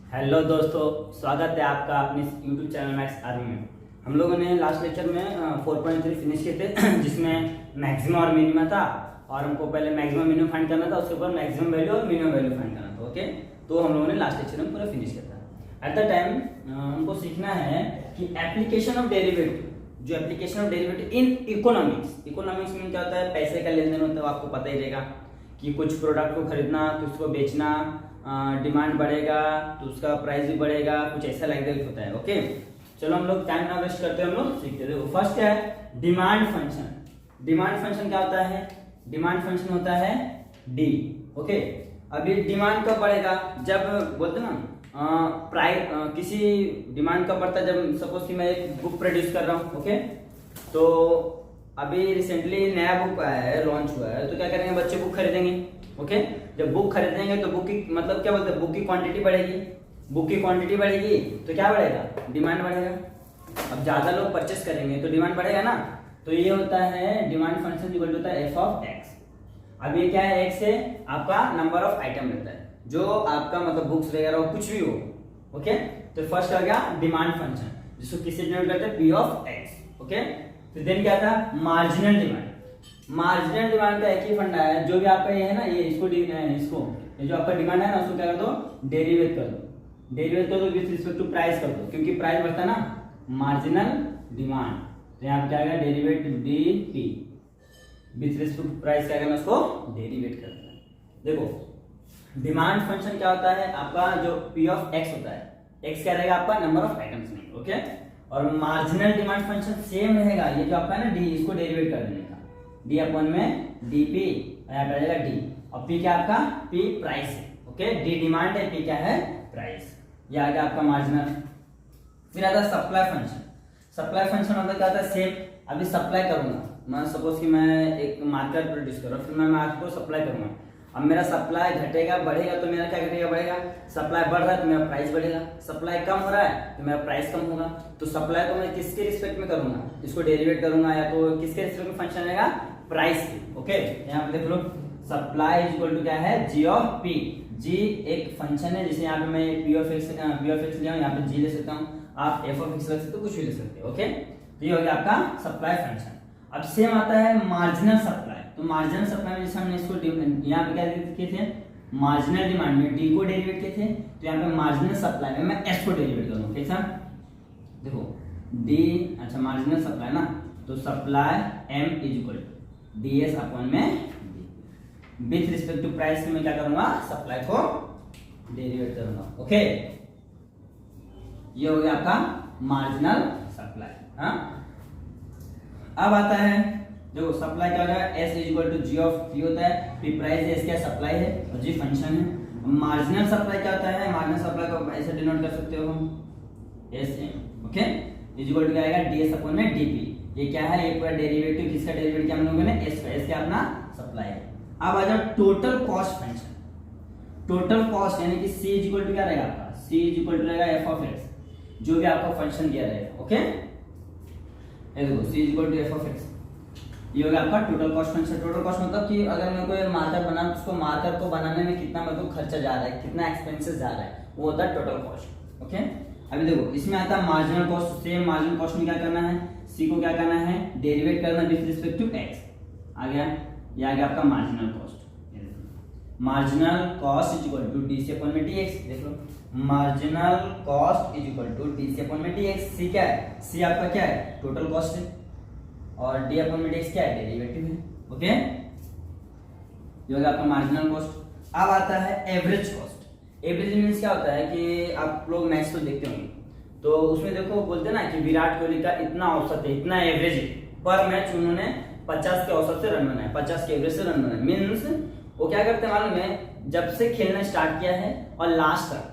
Hello दोस्तों, स्वागत है आपका अपने यूट्यूब चैनल मैक्स आर्मी में। हम लोगों ने लास्ट लेक्चर में 4.3 फिनिश किए थे जिसमें मैक्सिमम और मिनिमा था और हमको पहले मैक्सिमम मिनिमम फाइंड करना था, उसके ऊपर मैक्सिमम वैल्यू और मिनिमम वैल्यू फाइंड करना था। ओके, तो हम लोगों ने लास्ट लेक्चर में पूरा फिनिश किया था। एट द टाइम हमको सीखना है कि एप्लीकेशन ऑफ डेरिवेटिव, जो application of derivative in economics में क्या होता है, पैसे का लेन देन होता है। आपको पता ही रहेगा कि कुछ प्रोडक्ट को खरीदना तो उसको बेचना, डिमांड बढ़ेगा तो उसका प्राइस भी बढ़ेगा, कुछ ऐसा लाइक दैट होता है। ओके, चलो हम लोग टाइम ना वेस्ट करते हैं, हम लोग सीखते हैं। देखो फर्स्ट क्या है, डिमांड फंक्शन। डिमांड फंक्शन क्या होता है? डिमांड फंक्शन होता है डी। ओके, अभी डिमांड कब बढ़ेगा? जब बोलते ना प्राइस, किसी डिमांड कब बढ़ता है? जब सपोज कि मैं एक बुक प्रोड्यूस कर रहा हूँ। ओके, तो अभी रिसेंटली नया बुक आया है, लॉन्च हुआ है, तो क्या करेंगे, बच्चे बुक खरीदेंगे। ओके, जब बुक खरीदेंगे तो बुक की मतलब क्या बोलते हैं, बुक की क्वांटिटी बढ़ेगी। बुक की क्वांटिटी बढ़ेगी तो क्या बढ़ेगा? डिमांड बढ़ेगा। अब ज्यादा लोग परचेस करेंगे तो डिमांड बढ़ेगा ना। तो ये होता है डिमांड फंक्शन इक्वल टू होता है एफ ऑफ एक्स। अब ये क्या है, एक्स है आपका नंबर ऑफ आइटम रहता है, जो आपका मतलब बुक्स वगैरह हो, कुछ भी हो। ओके, तो फर्स्ट आ गया डिमांड फंक्शन, जिसको किससे डिनोट करते हैं, पी ऑफ एक्स। ओके, फिर देन क्या था, मार्जिनल डिमांड। मार्जिनल डिमांड का एक ही फंडा है, जो भी आपका ये है ना, ये इसको ये जो आपका डिमांड है ना, उसको क्या कर दो, डेरिवेट कर दो। डेरिवेट कर दो विथ रिस्पेक्ट टू प्राइस कर दो, क्योंकि प्राइस बढ़ता है ना, मार्जिनल डिमांड। तो यहाँ पे क्या आएगा, derivate D P with respect to price, क्या करना, उसको डेरिवेट करना है। देखो डिमांड फंक्शन क्या होता है आपका, जो पी ऑफ एक्स होता है, एक्स क्या रहेगा आपका, नंबर ऑफ आइटम्स में। ओके, और मार्जिनल डिमांड फंक्शन सेम रहेगा, ये जो आपका है ना डी, इसको डेरिवेट कर देने का, डी अपन में डी पी, यहाँ पे आ जाएगा डी, और पी क्या आपका, पी प्राइस है। ओके, डी डिमांड है, पी क्या है, प्राइस। ये आ गया आपका मार्जिनल। फिर आता है सप्लाई फंक्शन। सप्लाई फंक्शन मतलब क्या होता है, सेम अभी सप्लाई करूंगा मैं, सपोज कि मैं एक मार्कर प्रोड्यूस कर रहा हूँ, फिर मैं मार्केट को सप्लाई करूंगा। अब मेरा सप्लाई घटेगा बढ़ेगा तो मेरा क्या घटेगा, बढ़ेगा। सप्लाई बढ़ रहा है तो मेरा प्राइस बढ़ेगा। सप्लाई कम हो रहा है तो मेरा प्राइस कम होगा। तो सप्लाई को मैं किसके रिस्पेक्ट में करूंगा, इसको डेरिवेट करूंगा, या तो किसके रिस्पेक्ट में फंक्शन रहेगा, प्राइस की। ओके, यहाँ पे देख लो, सप्लाई इज इक्वल टू क्या है, जी ऑफ पी। जी एक फंक्शन है, जिसे यहाँ पे मैं पी ऑफ एक्स लिया हूँ, यहाँ पे जी ले सकता हूँ, आप एफ ऑफ एक्स रख सकते हो, कुछ भी ले सकते हो। ओके, तो ये हो गया आपका सप्लाई फंक्शन। अब सेम आता है मार्जिनल सप्लाई। तो मार्जिनल सप्लाई में जैसे हमने इसको यहाँ पे क्या किए थे, मार्जिनल डिमांड में डी को डेरिवेट किए थे, तो यहाँ पे मार्जिनल सप्लाई में मैं एस को डेरिवेट करूँ। कैसा, देखो डी, अच्छा मार्जिनल सप्लाई ना, तो supply M is equal to D S upon में विथ रिस्पेक्ट टू प्राइस, में क्या करूंगा, सप्लाई को डेरिवेट करूंगा। ओके, ये हो गया आपका मार्जिनल सप्लाई। हाँ, अब आता है देखो सप्लाई क्या हो जाएगा, S is equal to G of P होता है, पी प्राइस है, एस क्या सप्लाई है, और जी फंक्शन है। मार्जिनल सप्लाई क्या होता है, मार्जिनल सप्लाई को ऐसे डिनोट कर सकते हो हम, S M. Okay, is equal to क्या आएगा, डी एस अपॉन में डी पी। ये क्या है, एक पूरा डेरिवेटिव, किसका डेरिवेटिव किया हम लोगों ने, एस का। एस क्या अपना सप्लाई है। अब आ जाओ total cost function. Total cost यानी कि सी इज इक्वल टू क्या रहेगा आपका, सी इज इक्वल टू रहेगा एफ ऑफ एक्स, जो भी आपका फंक्शन दिया रहेगा। ओके, ये देखो C is equal to F of X, ये हो गया आपका total cost function. Total cost मतलब कि अगर मेरे को ये मार्कर बनाना, तो उसको मार्कर को बनाने में कितना मेरे को खर्चा जा रहा है, कितना एक्सपेंसेस जा रहा है, वो होता है टोटल कॉस्ट। ओके, अभी देखो इसमें आता है marginal cost. Same marginal cost में क्या करना है, सी को क्या करना है, डेरिवेट करना विद रिस्पेक्ट टू एक्स। आ गया, ये आ गया आपका marginal cost. Marginal cost is equal to D C upon में डी एक्स। देख लो, marginal cost is equal to D C upon में डी एक्स। सी क्या है, सी आपका क्या है, टोटल कॉस्ट है, और डी अपॉन में डी एक्स क्या है, डेरिवेटिव है। ओके, ये हो गया आपका मार्जिनल कॉस्ट। अब आता है एवरेज कॉस्ट। एवरेज मींस क्या होता है कि आप लोग मैच तो देखते होंगे, तो उसमें देखो बोलते हैं ना कि विराट कोहली का इतना औसत है, इतना एवरेज है, पर मैच उन्होंने 50 के औसत से रन बनाए, 50 के एवरेज से रन बनाए। मींस वो क्या करते हैं मालूम है, जब से खेलना स्टार्ट किया है और लास्ट तक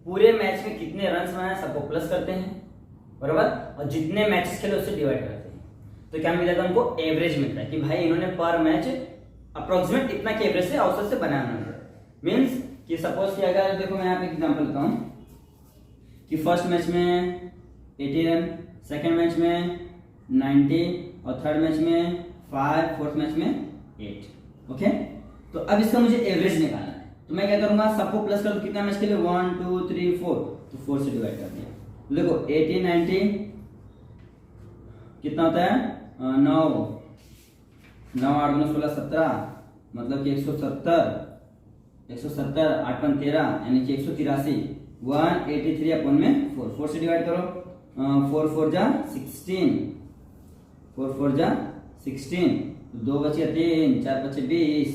पूरे मैच में कितने रन बनाए सबको प्लस करते हैं, बराबर, और जितने मैचेस खेले उससे डिवाइड करते हैं, तो क्या मिल जाता है उनको, एवरेज मिलता है कि भाई इन्होंने पर मैच अप्रोक्सीमेट इतना के एवरेज से औसत से बनाया उन्होंने। मींस कि सपोज कि अगर देखो मैं यहाँ पे एग्जांपल देता हूँ कि फर्स्ट मैच में 80 रन, सेकेंड मैच में 90, और थर्ड मैच में 5, फोर्थ मैच में 8। ओके, तो अब इसका मुझे एवरेज निकालना है। तो मैं क्या करूंगा, सबको प्लस कर, कितना मैच के लिए 1 2 3 4, तो 4 से डिवाइड कर दिया। तो देखो 80 90 कितना होता है 9 9 8 9 16 17, मतलब कि 170 8 5 13 यानी कि 183, 183 अपन में 4 से डिवाइड करो, 4 4 जा 16, 4 4 जा 16, 2 बचे 3, 4 बचे 20,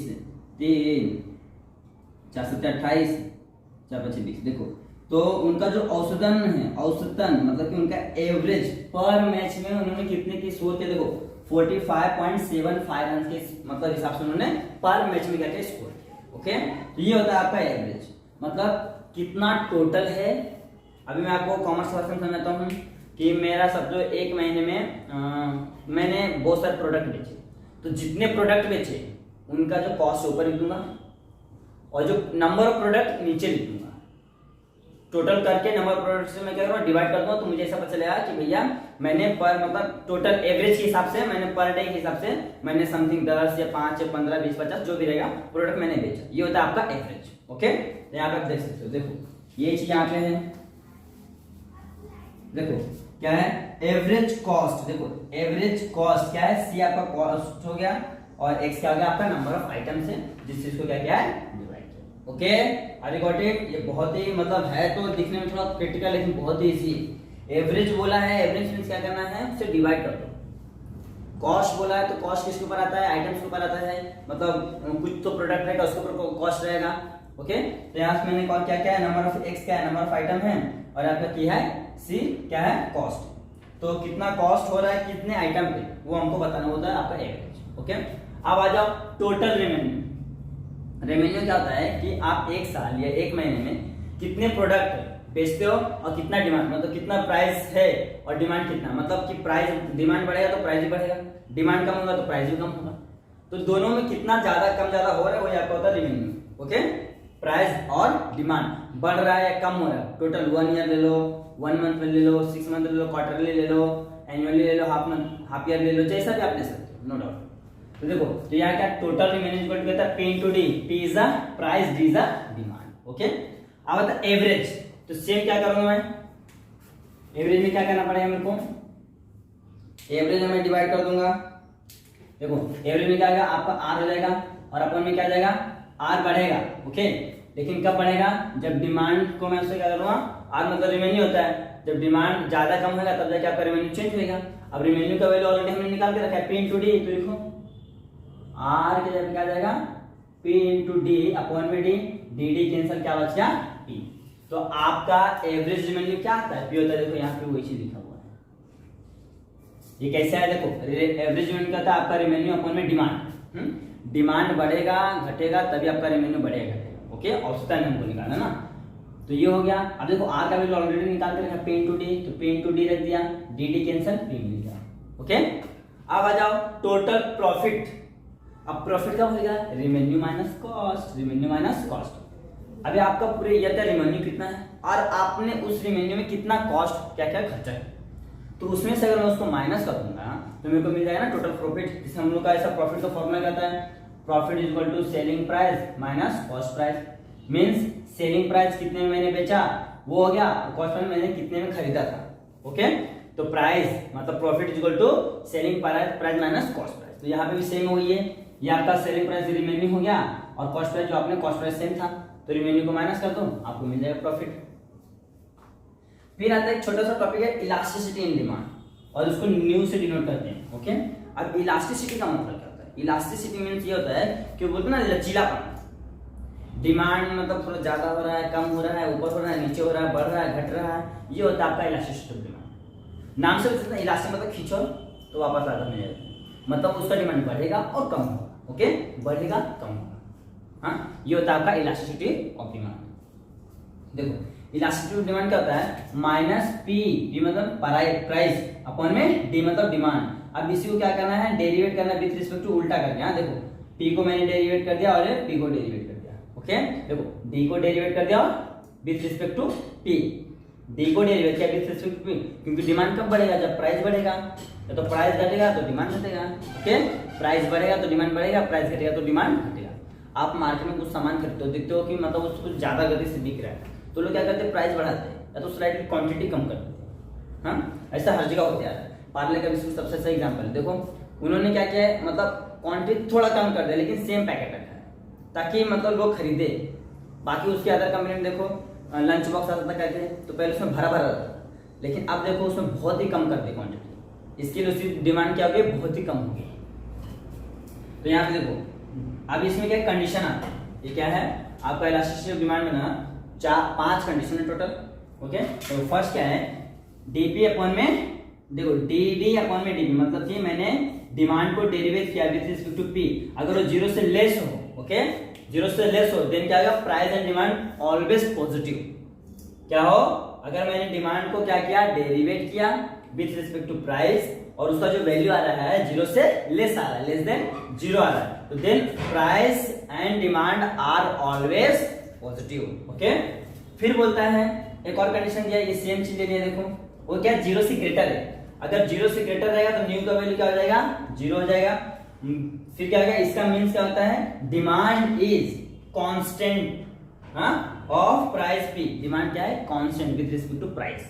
3 4 7 28, 4 बचे 20। देखो तो उनका जो औसतन है, औसतन मतलब कि उनका एवरेज पर मैच में उन्होंने कितने की स्कोर किया, देखो 45.75 रन के मतलब हिसाब से उन्होंने पर मैच में क्या क्या स्कोर किया। ओके, तो ये होता है आपका एवरेज, मतलब कितना टोटल है। अभी मैं आपको कॉमर्स वर्जन समझाता हूँ कि मेरा सब जो एक महीने में मैंने बहुत सारे प्रोडक्ट बेचे, तो जितने प्रोडक्ट बेचे उनका जो कॉस्ट ऊपर लिख दूंगा और जो नंबर ऑफ प्रोडक्ट नीचे लिख दूंगा। टोटल करके नंबर ऑफ प्रोडक्ट से मैं क्या करूँगा, डिवाइड कर दूंगा, तो मुझे ऐसा पता चलेगा कि भैया मैंने पर मतलब टोटल एवरेज के हिसाब से, मैंने पर डे के हिसाब से मैंने समथिंग 10 या 5 या 15 20 50 जो भी रहेगा प्रोडक्ट मैंने बेचा, ये होता है आपका एवरेज। ओके, तो यहाँ पे आप देख सकते हो, देखो ये चीज यहाँ पे है, देखो क्या है एवरेज कॉस्ट। देखो एवरेज कॉस्ट क्या है, सी आपका कॉस्ट हो गया और एक्स क्या हो गया आपका नंबर ऑफ आइटम्स है, जिस चीज को क्या किया है डिवाइड किया। Okay, I got it. ये बहुत ही मतलब है तो दिखने में थोड़ा क्रिटिकल लेकिन बहुत ही इजी है। एवरेज बोला है, एवरेज मींस क्या करना है, उसे डिवाइड कर दो। कॉस्ट बोला है तो कॉस्ट किसके ऊपर आता है, आइटम्स के ऊपर आता है, मतलब कुछ तो प्रोडक्ट रहेगा उसके ऊपर कॉस्ट रहेगा। ओके, तो यहाँ से मैंने कॉल क्या क्या है, नंबर ऑफ एक्स क्या है, नंबर ऑफ आइटम है, और आपका क्या है सी क्या है कॉस्ट। तो कितना कॉस्ट हो रहा है कितने आइटम पे, वो हमको बताना होता है आपका एवरेज। ओके, अब आ जाओ टोटल रेवेन्यू। रेवेन्यू क्या होता है कि आप एक साल या एक महीने में कितने प्रोडक्ट बेचते हो और कितना डिमांड, मतलब कितना प्राइस है और डिमांड कितना, मतलब कि प्राइस डिमांड बढ़ेगा तो प्राइस भी बढ़ेगा, डिमांड कम होगा तो प्राइस भी कम होगा। तो दोनों में कितना ज्यादा कम ज्यादा हो रहा है वो आपका होता है रेवेन्यू। ओके, प्राइस और डिमांड बढ़ रहा है या कम हो रहा है, टोटल 1 ईयर ले लो, 1 मंथ में ले लो, 6 मंथ ले लो, क्वार्टरली ले लो, एनुअली ले लो, हाफ ईयर ले लो, जैसा भी आप ले सकते हो, नो डाउट। तो देखो तो यहाँ क्या total revenue equal to P into D, P is the price, D is the demand। Okay, अब आता एवरेज, तो सेम क्या करूंगा मैं, एवरेज में क्या करना पड़ेगा मेरे को, एवरेज में मैं डिवाइड कर दूंगा। देखो एवरेज में क्या आएगा आपका R हो जाएगा और अपन में क्या जाएगा R बढ़ेगा। ओके, लेकिन कब बढ़ेगा, जब डिमांड को मैं उससे क्या करूंगा, R मतलब रेवेन्यू होता है, जब डिमांड ज्यादा कम होगा तब जाके आपका रेवेन्यू चेंज होगा। अब रेवेन्यू का वैल्यू ऑलरेडी हमने निकाल के रखा है P into D, तो देखो R के जगह क्या जाएगा P into D अपॉन में D, डी कैंसिल क्या बच गया P। तो आपका एवरेज रेवेन्यू क्या आता है, P होता है। देखो यहाँ पे वही चीज लिखा हुआ है, ये कैसे है, देखो एवरेज रेवेन्यू क्या था आपका रेवेन्यू अपॉन में डिमांड, डिमांड बढ़ेगा घटेगा तभी आपका रेवेन्यू बढ़ेगा घटेगा। ओके, औसतन हमको निकालना ना, तो ये हो गया। अब देखो R का वैल्यू ऑलरेडी निकाल के रखा P into D, तो P into D रख दिया, डी कैंसिल P मिल गया। ओके, अब आ जाओ टोटल प्रॉफिट। अब प्रॉफिट का हो गया revenue minus cost, revenue minus cost. अभी आपका पूरे ईयर का रेवेन्यू कितना है और आपने उस रेवेन्यू में कितना कॉस्ट क्या क्या खर्चा है, तो उसमें से अगर मैं उसको माइनस कर दूंगा तो मेरे को मिल जाएगा ना टोटल प्रॉफिट। जिससे हम लोग का ऐसा प्रॉफिट का फॉर्मूला क्या होता है, profit is equal to selling price minus cost price. Means selling price कितने में मैंने बेचा वो हो गया, कॉस्ट प्राइस मैंने कितने में खरीदा था। ओके, तो प्राइस मतलब profit is equal to selling price minus cost price. तो यहाँ पे भी सेम हो गई है, ये आपका सेलिंग प्राइस रिमेन्यू हो गया और कॉस्ट प्राइस जो आपने कॉस्ट प्राइस सेम था, तो रिमेन्यू को माइनस कर दो आपको मिल जाएगा प्रॉफिट। फिर आता है एक छोटा सा टॉपिक है इलास्टिसिटी इन डिमांड, और उसको न्यू से डिनोट करते हैं। ओके, अब इलास्टिसिटी का मतलब क्या होता है, इलास्टिसिटी मींस ये होता है कि बोलते हैं ना लचीलापन, डिमांड मतलब थोड़ा ज्यादा हो रहा है कम हो रहा है ऊपर हो रहा है नीचे हो रहा है बढ़ रहा है घट रहा है, ये होता है आपका इलास्टिसिटी ऑफ डिमांड। नाम से बताते हैं इलास्टिक मतलब खींचो तो वापस आकर मिल जाएगा, मतलब उसका डिमांड बढ़ेगा और कम होगा। ओके, बढ़ेगा कम होगा, हाँ ये होता है आपका इलास्टिसिटी ऑफ डिमांड। देखो इलास्टिसिटी ऑफ डिमांड क्या होता है, माइनस पी मतलब प्राइस अपॉन में डी मतलब डिमांड। अब इसी को क्या करना है, डेरिवेट करना विद रिस्पेक्ट टू उल्टा करके। हाँ देखो पी को मैंने डेरिवेट कर दिया और पी को डेरिवेट कर दिया। ओके, देखो डी को डेरिवेट कर दिया with respect to P, D को डेरिवेट किया विद रिस्पेक्ट टू पी, क्योंकि डिमांड कब बढ़ेगा, जब प्राइस बढ़ेगा। तो प्राइस घटेगा तो डिमांड घटेगा। ओके, प्राइस बढ़ेगा तो डिमांड बढ़ेगा, प्राइस घटेगा तो डिमांड घटेगा। आप मार्केट में कुछ सामान खरीदते हो, देखते हो कि मतलब उसको कुछ ज़्यादा गति से बिक रहा है, तो लोग क्या करते हैं, प्राइस बढ़ाते हैं या तो स्लाइटली क्वांटिटी कम कर देते हैं। हाँ, ऐसा हर जगह होता है। पार्ले का बिस्कुट सबसे अच्छा एग्जाम्पल, देखो उन्होंने क्या किया है, मतलब क्वांटिटी थोड़ा कम कर दिया लेकिन सेम पैकेट रखा है ताकि मतलब लोग खरीदे। बाकी उसके अदर कंपनी में देखो लंच बॉक्स आता था करके, तो पहले उसमें भरा भरा रहता था, लेकिन अब देखो उसमें बहुत ही कम कर दी क्वांटिटी, इसके लिए उसकी डिमांड क्या हो गई, बहुत ही कम हो गई। तो यहाँ पे देखो अब इसमें क्या कंडीशन आता है, ये क्या है आपका इलास्टिसिटी ऑफ डिमांड में ना 5 कंडीशन है टोटल। ओके, तो फर्स्ट क्या है, डीपी अपॉन में, देखो डी अपॉन में डीपी, मतलब कि मैंने डिमांड को डेरिवेट किया विद रिस्पेक्ट टू पी, अगर वो 0 से लेस हो, ओके 0 से लेस हो, देन क्या होगा, price and demand always positive. क्या हो, अगर मैंने डिमांड को क्या किया, डेरिवेट किया विद रिस्पेक्ट टू प्राइस और उसका जो वैल्यू आ रहा है 0 से लेस आ रहा है, लेस देन 0 आ रहा है, तो then price and demand are always positive. Okay, फिर बोलता है एक और कंडीशन दिया, ये सेम चीज लेनी है, देखो वो क्या 0 से ग्रेटर है, अगर 0 से ग्रेटर रहेगा तो न्यू का वैल्यू क्या हो जाएगा, 0 हो जाएगा। फिर क्या होगा, इसका मीन्स क्या होता है, demand is constant of price P, demand क्या है, constant with respect to price.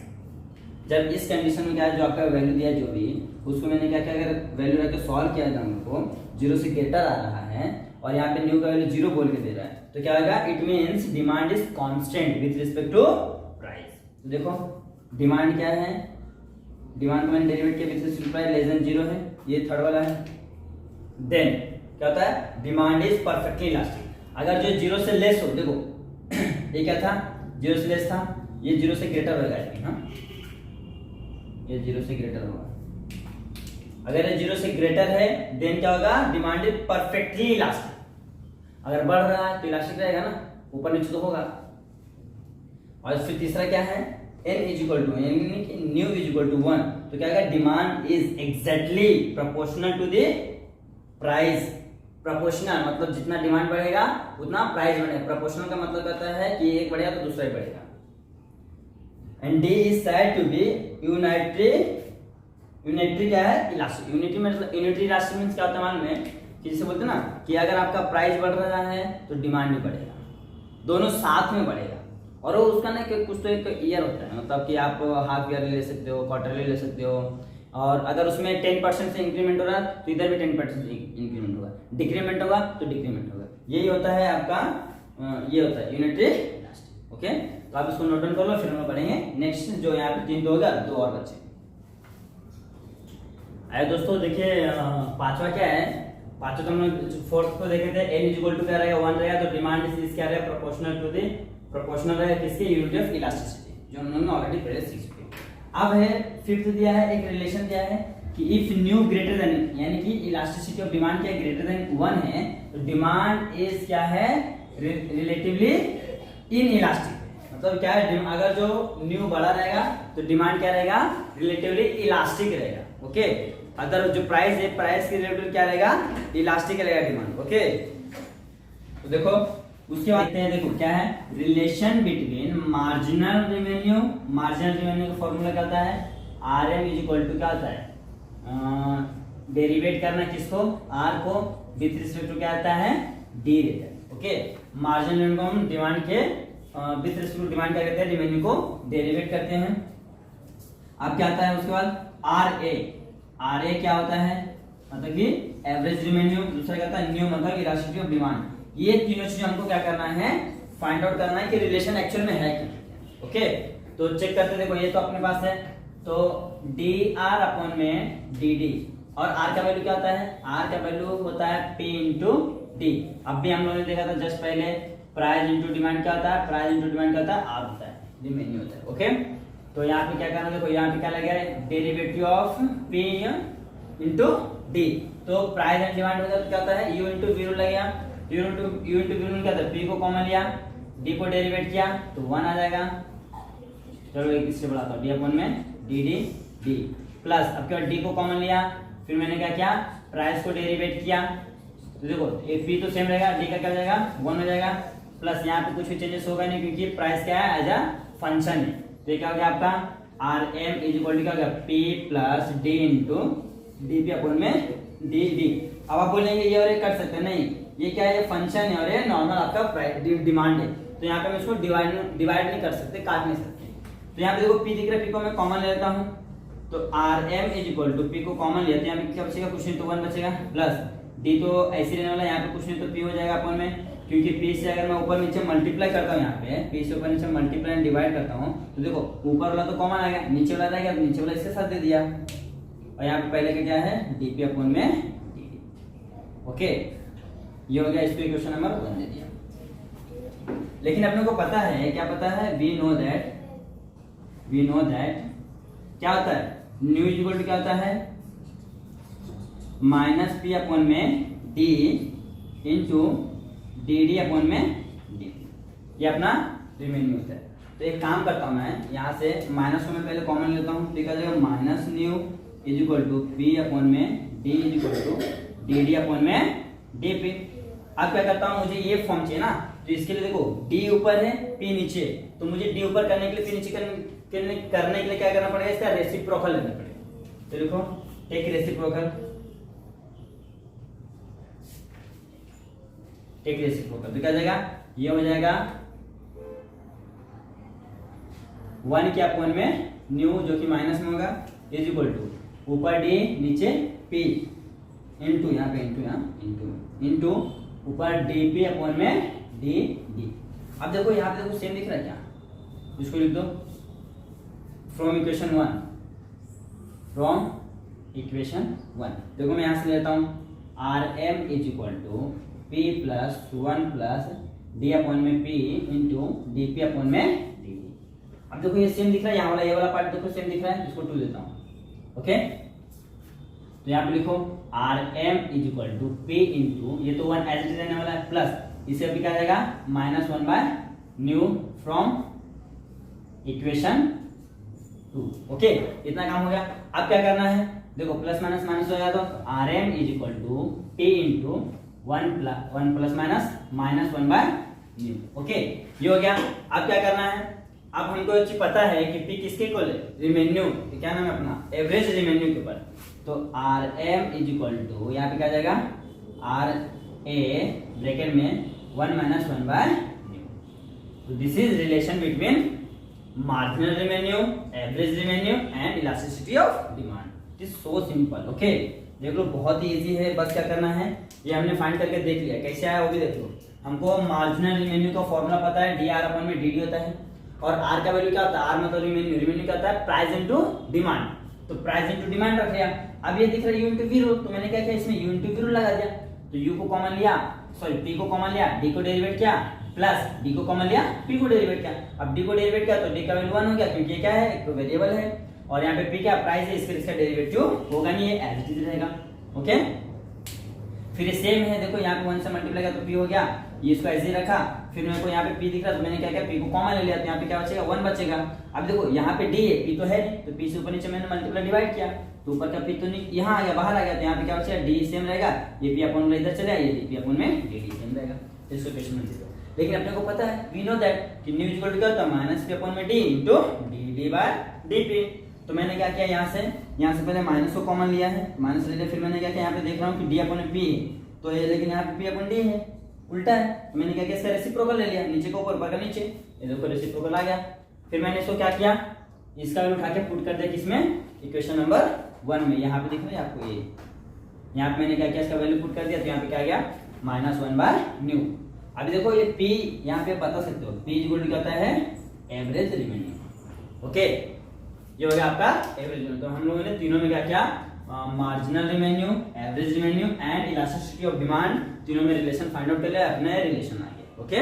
जब इस कंडीशन में क्या है, जो आपका वैल्यू दिया जो भी, उसको मैंने क्या किया, अगर वैल्यू रख के सॉल्व किया था हमको, 0 से ग्रेटर आ रहा है और यहाँ पे न्यू का वैल्यू 0 बोल के दे रहा है, तो क्या होगा, it means demand is constant with respect to price. तो देखो डिमांड क्या है, डिमांड को मैंने डेरिवेट किया with respect to price, less than 0 है, ये थर्ड वाला है। देन क्या होता है, डिमांड इज परफेक्टली इलास्टिक, अगर जो 0 से लेस हो, देखो ये क्या था, 0 से लेस था, ये 0 से ग्रेटर होगा, हाँ ये 0 से ग्रेटर होगा, अगर ये 0 से ग्रेटर है देन क्या होगा, डिमांड इज परफेक्टली इलास्टिक, अगर बढ़ रहा है तो इलास्टिक रहेगा ना, ऊपर नीचे तो होगा। और फिर तीसरा क्या है, n इज इक्वल टू, यानी कि न्यू इज इक्वल टू 1, तो क्या होगा, demand is exactly proportional to the price. Proportional मतलब जितना डिमांड बढ़ेगा उतना प्राइस बढ़ेगा, प्रोपोर्शनल का मतलब कहता है कि एक बढ़ेगा तो दूसरा ही बढ़ेगा। And D is said to be unitary, unitary क्या है, इलास्टिक, यूनिटरी मतलब यूनिटरी इलास्टिक मींस क्या होता है मालूम है, कि जैसे बोलते हैं ना कि अगर आपका प्राइस बढ़ रहा है तो डिमांड भी बढ़ेगा, दोनों साथ में बढ़ेगा। और वो उसका ना कुछ तो एक ईयर होता है, मतलब कि आप हाफ ईयरली ले सकते हो, क्वार्टरली ले सकते हो, और अगर उसमें 10% से इंक्रीमेंट हो रहा है तो इधर भी 10% इंक्रीमेंट होगा, डिक्रीमेंट होगा तो डिक्रीमेंट होगा, यही होता है आपका, ये होता है यूनिटरी इलास्टिक। ओके, तो आप इसको नोट डाउन कर लो, फिर हम पढ़ेंगे नेक्स्ट, जो यहाँ पे 3 तो होगा, 2 और बचे। आए दोस्तों देखिए, पांचवा क्या है, पांचवा तो हम लोग फोर्थ को देखे थे, n इज इक्वल टू क्या रहेगा, 1 रहेगा, तो डिमांड इज क्या रहेगा, प्रोपोर्शनल टू द, प्रोपोर्शनल रहेगा किसके, यूनिट ऑफ इलास्टिसिटी, जो हम लोगों ने ऑलरेडी पहले सीख चुके हैं। अब है फिफ्थ दिया है, एक रिलेशन दिया है कि इफ न्यू ग्रेटर देन, यानी कि इलास्टिसिटी ऑफ डिमांड क्या ग्रेटर देन 1 है, तो डिमांड इज क्या है, रिलेटिवली इन इलास्टिक, मतलब क्या है, अगर जो न्यू बड़ा रहेगा तो डिमांड क्या रहेगा, रिलेटिवली इलास्टिक रहेगा। ओके, अगर जो प्राइस है, प्राइस के रिलेटिव क्या रहेगा, इलास्टिक रहेगा डिमांड। ओके, तो देखो उसके बाद देखते हैं, देखो क्या है, relation between marginal revenue, marginal revenue का फॉर्मूला क्या होता है, RM इज इक्वल टू क्या होता है, डेरिवेट करना किसको, R को विद रिस्पेक्ट टू क्या आता है, D rate. Okay, marginal revenue को हम डिमांड के विद रिस्पेक्ट टू डिमांड क्या कहते हैं, रेवेन्यू को डेरिवेट करते हैं। अब क्या आता है उसके बाद RA क्या होता है, मतलब कि एवरेज रेवेन्यू, दूसरा क्या होता है, न्यू मतलब इलास्टिसिटी ऑफ डिमांड। ये तीनों चीजें हमको क्या करना है, फाइंड आउट करना है कि रिलेशन एक्चुअल में है क्या। ओके, तो चेक करते हैं, देखो ये तो अपने पास है, तो DR अपॉन में DD, और R का वैल्यू क्या होता है, R का वैल्यू होता है P इंटू D। अब भी हम लोगों ने देखा था जस्ट पहले, प्राइस इंटू डिमांड क्या होता है, प्राइस इंटू डिमांड क्या होता है, R होता है, रेवेन्यू होता है। ओके, तो यहाँ पे क्या करना है, देखो यहाँ पे क्या लगा है, derivative of P into D, तो प्राइस एंड डिमांड हो जाता है, क्या होता है, U इंटू V लगेगा, U इंटू V क्या था, P को कॉमन लिया, D को डेरिवेट किया तो 1 आ जाएगा। चलो एक इससे बढ़ाता हूँ, D अपॉन में D प्लस, अब क्या D को कॉमन लिया, फिर मैंने क्या किया, प्राइस को डेरिवेट किया, तो देखो ये P तो सेम रहेगा, D का क्या हो जाएगा, 1 हो जाएगा, प्लस यहाँ पे कुछ भी चेंजेस होगा नहीं क्योंकि प्राइस क्या है, एज अ फंक्शन है, तो ये क्या हो गया आपका, RM इज इक्वल टू क्या हो गया, P plus D into DP upon में DD। अब आप बोलेंगे ये और ये कर सकते हैं, नहीं, ये क्या है, ये फंक्शन है और ये नॉर्मल आपका डिमांड है। तो यहाँ पे हम इसको डिवाइड नहीं कर सकते, काट नहीं सकते। तो यहाँ पे देखो पी दिख रहा है, पी को मैं कॉमन ले लेता हूँ। तो R M is equal to P को कॉमन लिया तो यहाँ पे क्या बचेगा, कुछ नहीं तो 1 बचेगा, प्लस डी तो ऐसे रहने वाला है, यहाँ पे कुछ नहीं तो पी हो जाएगा अपन में, क्योंकि पी से अगर मैं ऊपर नीचे मल्टीप्लाई करता हूँ, यहाँ पे पी से ऊपर नीचे मल्टीप्लाई एंड डिवाइड करता हूँ, तो देखो ऊपर वाला तो कॉमन आएगा, नीचे वाला रहेगा, नीचे वाला इसके साथ दे दिया, और यहाँ पे पहले का क्या है, डीपी अपॉन में डी। ओके, ये हो गया, इसको इक्वेशन नंबर 1 दे दिया। लेकिन अपने को पता है, क्या पता है, वी नो दैट क्या होता है, न्यू इज इक्वल टू क्या होता है, माइनस पी अपॉन में D into D D upon में डी, ये अपना रिमेन्यू होता है। तो एक काम करता हूं मैं, यहाँ से माइनस को मैं पहले कॉमन लेता हूँ, तो क्या हो जाएगा, minus nu is equal to P upon में D is equal to D D upon में डी पी। अब क्या करता हूँ, मुझे ये फॉर्म चाहिए ना, तो इसके लिए देखो डी ऊपर है पी नीचे, तो मुझे डी ऊपर करने के लिए पी नीचे करने के लिए क्या करना पड़ेगा, इसका रेसिप्रोकल लेना पड़ेगा। तो देखो टेक रेसिप्रोकल, तो क्या जाएगा, ये हो जाएगा 1 के अपॉन में न्यू जो कि माइनस में होगा इज इक्वल टू ऊपर डी नीचे पी इंटू यहाँ पे इंटू ऊपर डी पी अपॉन में डी डी। अब देखो यहाँ पे देखो सेम दिख रहा है क्या, इसको लिख दो फ्रॉम इक्वेशन 1। देखो मैं यहाँ से लेता हूँ R M is equal to P plus 1 plus D upon में P into D P upon में डी डी। अब देखो ये सेम दिख रहा है, यहाँ वाला ये वाला पार्ट देखो सेम दिख रहा है, इसको 2 देता हूँ। ओके, तो यहाँ पे लिखो R M is equal to P into, ये तो 1 एज इट इज रहने वाला है, प्लस इसे अभी क्या आ जाएगा, -1 by nu from equation 2। Okay, इतना काम हो गया। अब क्या करना है, देखो प्लस माइनस माइनस हो गया, तो R M is equal to P into 1 plus minus 1 by nu. Okay, ये हो गया। अब क्या करना है, अब हमको एक चीज पता है कि पी किसके इक्वल है, रिमेन्यू, क्या नाम है अपना, एवरेज रिमेन्यू के ऊपर। तो R M is equal to यहाँ पे क्या जाएगा, आर ए ब्रैकेट में 1 माइनस 1 बाय न्यू। तो this is relation between marginal revenue, average revenue and elasticity of demand. It is so simple. Okay, देख लो बहुत ही इजी है, बस क्या करना है, ये हमने फाइंड करके देख लिया, कैसे आया वो भी देख लो। हमको मार्जिनल रिवेन्यू का फॉर्मूला पता है, डी आर अपन में डी डी होता है, और आर का वैल्यू क्या होता है, आर मतलब रिवेन्यू, रिवेन्यू क्या होता है, प्राइस इनटू डिमांड। तो प्राइस इनटू डिमांड रख लिया। अब ये दिख रहा है यू इनटू वीरो, तो मैंने क्या किया, इसमें यू इनटू वीरो लगा दिया। तो यू को कॉमन लिया, सॉरी पी को कॉमन लिया, डी को डेरिवेट किया, प्लस डी को कॉमन लिया, पी को डेरिवेट किया। अब डी को डेरिवेट किया तो डी का वैल्यू 1 हो गया, क्योंकि ये क्या है, एक तो वेरिएबल है, और यहाँ पे पी क्या प्राइस है, इसका डेरिवेटिव होगा नहीं, ये एज इट इज रहेगा। ओके, फिर सेम है, देखो यहाँ पे 1 से मल्टीप्लाई किया तो पी हो गया, ये इसको ऐसे ही रखा, फिर मेरे को यहाँ पे पी दिख रहा तो मैंने क्या किया, पी को कॉमन ले लिया, तो यहाँ पे क्या बचेगा, 1 बचेगा। अब देखो यहाँ पे डी है, पी तो है नहीं, तो पी से ऊपर नीचे मैंने मल्टीप्लाई डिवाइड किया, तो ऊपर का पी तो यहाँ आ गया, बाहर आ गया, तो यहाँ पे क्या बचेगा, डी सेम रहेगा, ये पी अपॉन में इधर चले आए, ये पी अपॉन में डी सेम रहेगा। इसको क्वेश्चन में दे। लेकिन अपने को पता है, वी नो दैट कि न्यू इक्वल टू क्या होता है, माइनस पी अपॉन में D into D D by D P. तो मैंने क्या किया, यहाँ से पहले माइनस को कॉमन लिया है, माइनस ले लिया, फिर मैंने क्या किया, यहाँ पे देख रहा हूँ कि डी अपॉन पी है, तो ये लेकिन यहाँ पे पी अपॉन डी है, उल्टा है, तो मैंने क्या किया, इसका रेसिप्रोकल ले लिया, नीचे का ऊपर का नीचे, ये देखो रेसिप्रोकल आ गया। फिर मैंने इसको क्या किया, इसका वैल्यू उठा के पुट कर दिया किसमें, इक्वेशन नंबर 1 में। यहाँ पे दिख रहा है आपको, ये यहाँ पे मैंने क्या किया, इसका वैल्यू पुट कर दिया, तो यहाँ पे क्या आ गया, -1 बाय न्यू। अभी देखो ये पी यहाँ पे बता सकते हो, पी इक्वल टू क्या होता है, एवरेज रिवेन्यू। ओके, ये हो गया आपका एवरेज रिवेन्यू। तो हम लोगों ने तीनों में क्या किया, marginal revenue, average revenue and elasticity of demand, तीनों में रिलेशन फाइंड आउट कर लिया, अपने रिलेशन आ गया। ओके,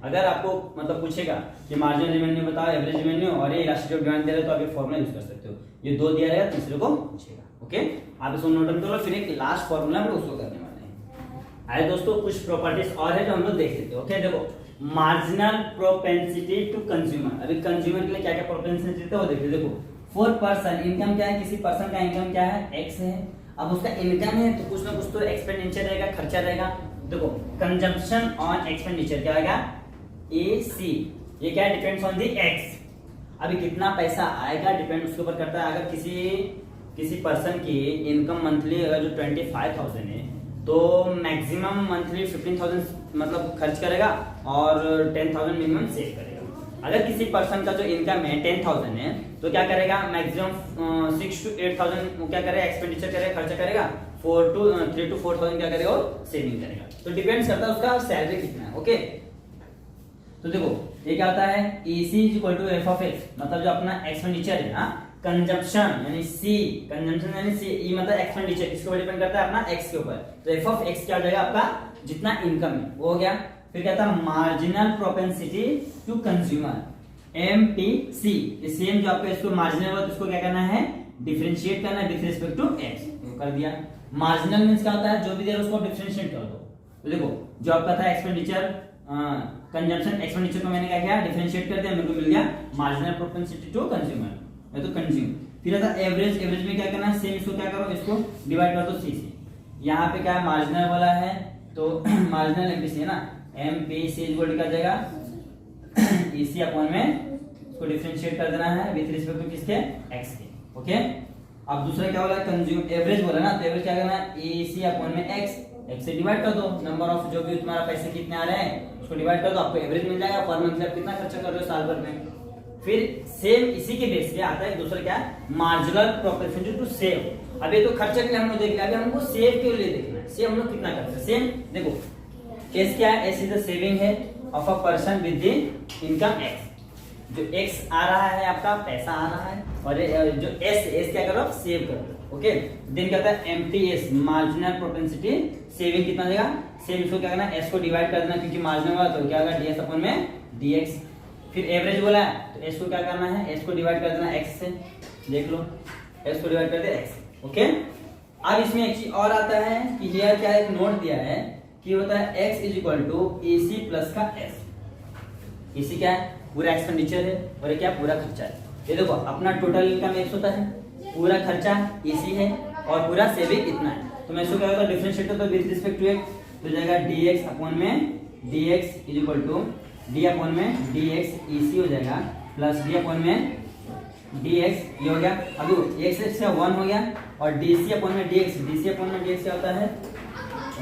अगर आपको मतलब पूछेगा कि मार्जिनल रिवेन्यू बताओ, एवरेज रिवेन्यू और ये इलास्टिसिटी ऑफ डिमांड दे रहे तो आप ये फॉर्मूला यूज कर सकते हो, ये 2 दिया रहेगा, तीसरे को पूछेगा। ओके, आप इसको नोट डाउन कर लो, फिर एक लास्ट फॉर्मूला हम लोग उसको करने वाले हैं। आए दोस्तों, कुछ प्रॉपर्टीज और है जो हम लोग देख लेते हैं। ओके, देखो मार्जिनल प्रोपेंसिटी टू कंज्यूमर, अभी कंज्यूमर के लिए क्या क्या प्रोपेंसिटी है वो देखिए। देखो फॉर पर्सन, इनकम क्या है, किसी पर्सन का इनकम क्या है, एक्स है। अब उसका इनकम है तो कुछ ना कुछ तो एक्सपेंडिचर रहेगा, खर्चा रहेगा। देखो कंजम्पशन ऑन एक्सपेंडिचर क्या आएगा, AC, ये क्या है, डिपेंड्स ऑन द एक्स। अभी कितना पैसा आएगा डिपेंड उसके ऊपर करता है। अगर किसी पर्सन की इनकम मंथली अगर जो 25,000 है, तो मैक्सिमम मंथली 15,000 मतलब खर्च करेगा और 10,000 मिनिमम सेव करेगा। अगर किसी पर्सन का जो इनकम है 10,000 है तो क्या करेगा, मैक्सिमम 6 to 8,000 क्या करेगा, एक्सपेंडिचर करेगा, खर्चा करेगा, 3 to 4,000 क्या करेगा, और सेविंग करेगा। तो डिपेंड करता है उसका सैलरी कितना है। ओके, तो देखो ये क्या होता है, EC equal to F of X, मतलब जो अपना एक्सपेंडिचर है ना, कंजम्पशन यानी सी, कंजम्पशन यानी सी, ई मतलब एक्सपेंडिचर, इसके ऊपर डिपेंड करता है अपना एक्स के ऊपर। तो एफ ऑफ एक्स क्या हो जाएगा, आपका जितना इनकम है वो हो गया। फिर कहता है marginal propensity to consumer, MPC, same जो आपका इसको मार्जिनल हुआ तो इसको क्या करना है, डिफरेंशिएट करना है विद रिस्पेक्ट टू एक्स, कर दिया। मार्जिनल मींस क्या होता है, जो भी दे रहा है उसको डिफरेंशिएट कर दो। तो देखो जो आपका था एक्सपेंडिचर, कंजम्पशन, एक्सपेंडिचर को मैंने क्या किया, डिफरेंशिएट कर दिया, मेरे को मिल गया मार्जिनल प्रोपेंसिटी टू कंज्यूमर, मैं तो कंज्यूम। फिर आता एवरेज, एवरेज में क्या करना है, सेम इसको क्या करो, इसको डिवाइड कर दो सी से। यहाँ पे क्या मार्जिनल वाला है तो मार्जिनल एमपीसी है ना, MPC इक्वल क्या जाएगा, EC अपॉन में इसको डिफरेंशिएट कर देना है विद रिस्पेक्ट टू किसके, एक्स के। ओके, अब दूसरा क्या बोला, कंज्यूम, एवरेज बोला ना, तो एवरेज क्या करना है, EC अपॉन में एक्स से डिवाइड कर दो, नंबर ऑफ जो भी तुम्हारा पैसे कितने आ रहे हैं उसको डिवाइड कर दो, आपको एवरेज मिल जाएगा, पर मंथ आप कितना खर्चा कर रहे हो साल भर में। फिर सेम इसी के बेस पे आता है दूसरा क्या, मार्जिनल प्रोपेंसिटी टू सेव। अब ये तो खर्चे के लिए हमने देख लिया, अभी हमको सेव के लिए देखना है, सेव हम लोग कितना करते हैं। सेम देखो एस क्या है, एस इज द सेविंग है of a person with the income x, जो एक्स आ रहा है आपका पैसा आ रहा है, और जो एस क्या करो, सेव करो। ओके, देन क्या होता है MPS, मार्जिनल प्रोपेंसिटी सेविंग कितना देगा, सेम इसको क्या करना, एस को डिवाइड कर देना, क्योंकि मार्जिनल वाला तो क्या होगा ds अपॉन में dx। फिर एवरेज बोला है तो एस को क्या करना है, एस को डिवाइड कर देना एक्स से, देख लो एस को डिवाइड कर दे एक्स। ओके, अब इसमें एक चीज और आता है कि हियर क्या एक नोट दिया है कि होता है x is equal to EC plus का s। EC क्या है, पूरा एक्सपेंडिचर है, और ये क्या पूरा खर्चा है। ये देखो अपना टोटल इनकम x होता है, पूरा खर्चा EC है, और पूरा सेविंग इतना है। तो मैं इसको क्या होगा, डिफरेंशिएट तो विद रिस्पेक्ट टू x तो जाएगा dx अपॉन में dx is equal to d अपॉन में dx EC हो जाएगा प्लस d अपॉन में dx, ये हो गया। अभी x से 1 हो गया, और dc अपॉन में dx, dc अपॉन में dx क्या होता है,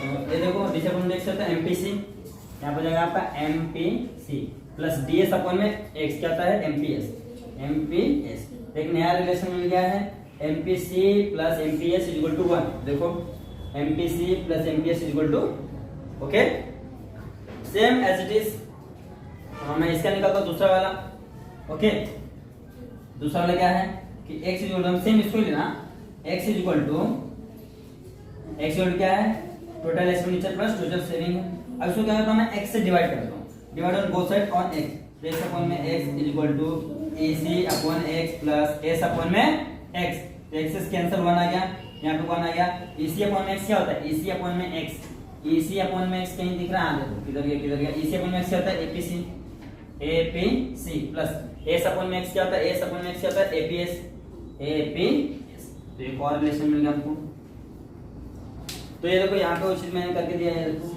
ये देखो dc अपॉन में dx होता है MPC, यहाँ पर जाएगा आपका MPC प्लस ds अपॉन में x क्या होता है MPS। एक नया रिलेशन मिल गया है, MPC plus MPS is equal to 1। देखो MPC plus MPS is equal to, okay same as it is. मैं इसका निकालता हूं दूसरा वाला। ओके, दूसरा वाला क्या है कि x is equal to, same इसको लेना, x इज इक्वल टू क्या है, total expenditure plus total saving है। अब इसको क्या करता हूं, मैं x से डिवाइड करता हूं, divide on both side on x, तो x अपॉन में x is equal to EC अपॉन x प्लस s अपॉन में x, तो x से कैंसिल 1 आ गया, यहाँ पे 1 आ गया। EC अपॉन में x क्या होता है, EC अपॉन में x, EC अपॉन में x कहीं दिख रहा है, देखो किधर गया, EC अपॉन में x क्या होता है APC प्लस s अपॉन में x क्या होता है, s अपॉन में x क्या होता है APS। तो एक और रिलेशन मिल गया हमको। तो ये देखो यहाँ पे वो चीज मैंने करके दिया है, देखो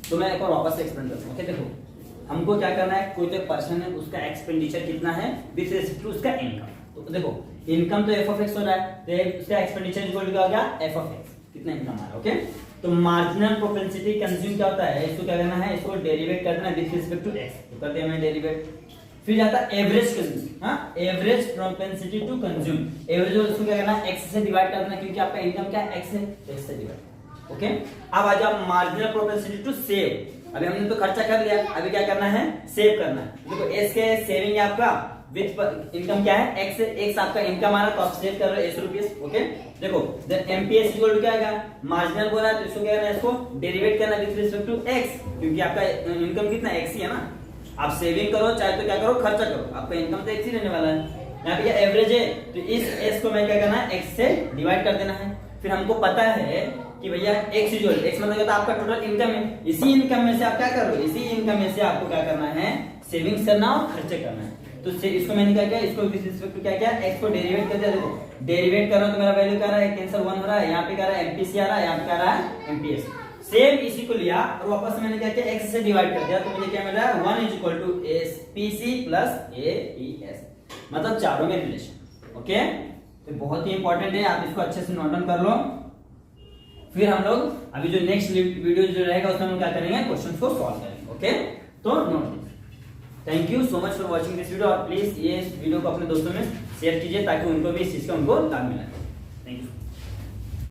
तो मैं एक और वापस से एक्सप्लेन करता हूँ। ओके, देखो हमको क्या करना है, कोई तो पर्सन है उसका एक्सपेंडिचर कितना है विद रिस्पेक्ट टू उसका इनकम। तो देखो इनकम तो एफ ऑफ एक्स हो रहा है, तो उसका एक्सपेंडिचर इक्वल टू क्या हो गया, एफ ऑफ एक्स, कितना इनकम आ रहा है। ओके, तो मार्जिनल प्रोपेंसिटी कंज्यूम क्या होता है, इसको क्या करना है, इसको डेरिवेट कर देना विद रिस्पेक्ट टू एक्स, तो कर दिया मैंने डेरिवेट। फिर जाता है एवरेज कंज्यूम, हां average propensity to consume, average उसको क्या करना है, एक्स से डिवाइड कर देना, क्योंकि आपका इनकम क्या है, एक्स है, एक्स से डिवाइड। ओके, अब आ जाओ मार्जिनल प्रोपेंसिटी टू सेव। अभी हमने तो खर्चा कर लिया, अभी क्या करना है, सेव करना है। देखो एस के सेविंग है आपका, विथ इनकम क्या है, एक्स, एक्स आपका इनकम आ रहा है, तो आप सेव कर रहे हो ₹8। ओके, देखो MPS इक्वल टू क्या आएगा, मार्जिनल बोला है तो इसको क्या करना है, इसको डेरिवेट करना विद रिस्पेक्ट टू एक्स, क्योंकि आपका इनकम कितना एक्स ही है ना। आप सेविंग करो चाहे तो क्या करो, खर्चा करो, आपका इनकम तो एक्स ही रहने वाला है। यहाँ पे एवरेज है, तो इस एस को मैं क्या करना है, एक्स से डिवाइड कर देना है। फिर हमको पता है कि भैया एक्स इक्वल, एक्स मतलब आपका टोटल इनकम है, इसी इनकम में से आप क्या करो, इसी इनकम में से आपको क्या करना है, सेविंग्स करना और खर्चे करना है। तो इसको मैंने क्या किया, इसको विद रिस्पेक्ट टू क्या किया, एक्स को डेरिवेट कर दिया। देखो डेरिवेट कर रहा हूं तो मेरा वैल्यू क्या रहा है, कैंसिल 1 हो रहा है, यहाँ पे क्या रहा है MPC आ रहा है, यहाँ पे क्या रहा है MPS। सेम इसी को लिया और वापस मैंने क्या किया, x से डिवाइड कर दिया, तो मुझे क्या मिल रहा है, 1 is equal to SPC plus APS, मतलब चारों में रिलेशन। ओके, तो बहुत ही इंपॉर्टेंट है, आप इसको अच्छे से नोट डाउन कर लो। फिर हम लोग अभी जो नेक्स्ट वीडियो जो रहेगा उसमें हम क्या करेंगे, क्वेश्चन को सॉल्व करेंगे। ओके, तो note. Thank you so much for watching this video, और प्लीज ये वीडियो को अपने दोस्तों में शेयर कीजिए ताकि उनको भी इस चीज का उनको लाभ मिले। Thank you.